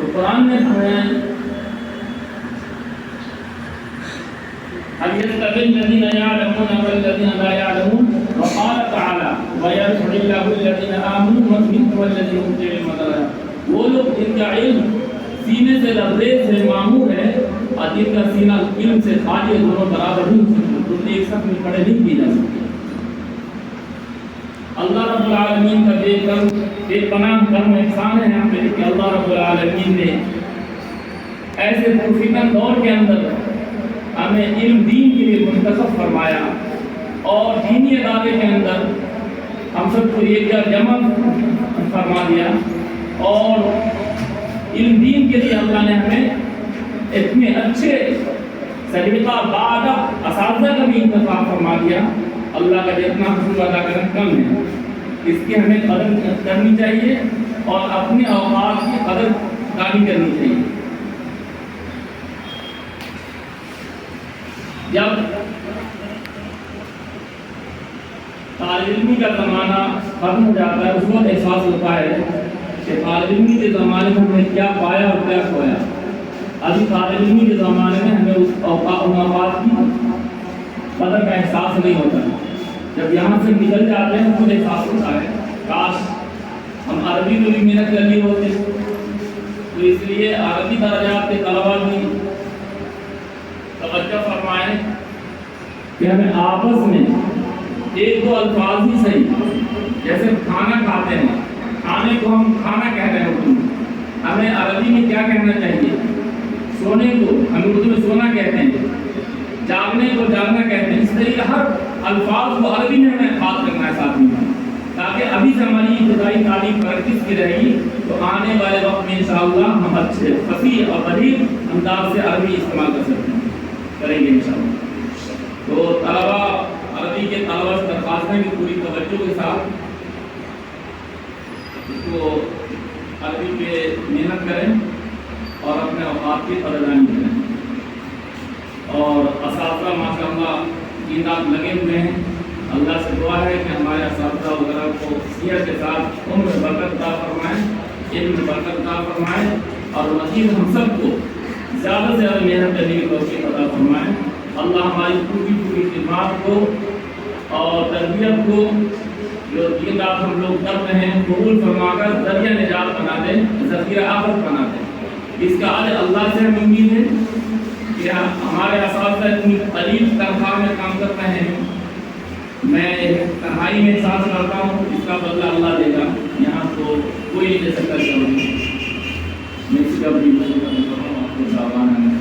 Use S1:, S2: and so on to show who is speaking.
S1: تو قرآن نے ہمیں هل يستوي الذين يعلمون والذين لا يعلمون وقال تعالى ويرفع الله الذين آمنوا منكم والذين اوتوا العلم درجات. وہ لوگ جن کا علم سینے سے لبریز ہے معمور ہے اور جن کا سینہ علم سے خالی ہے دونوں برابر نہیں ہو سکتے، تو ایک ساتھ میں کھڑے نہیں کیے جا سکتے. اللہ رب العالمین کا بے پناہ کرم احسان ہے ہم پہ کہ اللہ رب العالمین نے ایسے پرفتن دور کے اندر ہمیں علم دین کے لیے منتخب فرمایا اور دینی ادارے کے اندر ہم سب کو ایک جمع فرما دیا اور علم دین کے لیے اللہ نے ہمیں اتنے اچھے سلیقہ بعد اساتذہ کا بھی انتخاب فرما دیا. اللہ کا جتنا حقوق ادا کرنا کم ہے، اس کی ہمیں قدر کرنی چاہیے اور اپنے اوقات کی قدر دانی کرنی چاہیے. جب طالب علمی کا زمانہ ختم ہو جاتا ہے اس وقت احساس ہوتا ہے کہ طالب علمی کے زمانے میں ہم نے کیا پایا اور کیا کھویا. ابھی طالب علمی کے زمانے میں ہمیں اس اوقات کی قدر کا احساس نہیں ہوتا. جب یہاں سے نکل جاتے ہیں خود احساس ہوتا ہے کاش ہم عربی میں بھی محنت کر لی ہوتے. تو اس لیے عربی درجات کے طلبا بھی توجہ فرمائیں کہ ہمیں آپس میں ایک دو الفاظ ہی صحیح، جیسے کھانا کھاتے ہیں، کھانے کو ہم کھانا کہہ رہے ہیں، ہمیں عربی میں کیا کہنا چاہیے؟ سونے کو ہم اردو میں سونا کہتے ہیں، جاگنے کو جاگنا کہتے ہیں. اس طریقے ہر الفاظ کو عربی میں ہمیں خاص کرنا ہے ساتھ میں، تاکہ ابھی سے ہماری ابتدائی تعلیم پریکٹس کی رہے گی تو آنے والے وقت میں انشاءاللہ ہم اچھے فصیح اور بلیغ انداز سے عربی استعمال کر سکتے ہیں، کریں گے انشاءاللہ. تو طلبا عربی کے طلبا سے درخواست ہے کہ پوری توجہ کے ساتھ اس کو عربی پہ محنت کریں اور اپنے اوقات کی قدردانی کریں. اور اساتذہ ماشاءاللہ دن رات لگے ہوئے ہیں. اللہ سے دعا ہے کہ ہمارے اساتذہ وغیرہ کو صحت کے ساتھ عمر میں برکت عطا فرمائیں، علم میں برکت عطا فرمائیں اور مزید ہم سب کو زیادہ سے زیادہ محنت کرنے کی توفیق عطا فرمائیں. اللہ ہماری پوری خدمات کو اور تربیت کو جو دن رات ہم لوگ کر رہے ہیں قبول فرما کر ذریعہ نجات بنا دیں، ذخیرہ آخرت بنا دیں. اس کا اجر اللہ سے ہمیں امید ہے کہ ہمارے اساتذہ اتنی قلیل تنخواہ میں کام کر رہے ہیں. میں تنہائی میں احساس کرتا ہوں اس کا بدلہ اللہ دے گا. یہاں تو کوئی نہیں دے سکتا. میں اس کا بھی آپ کو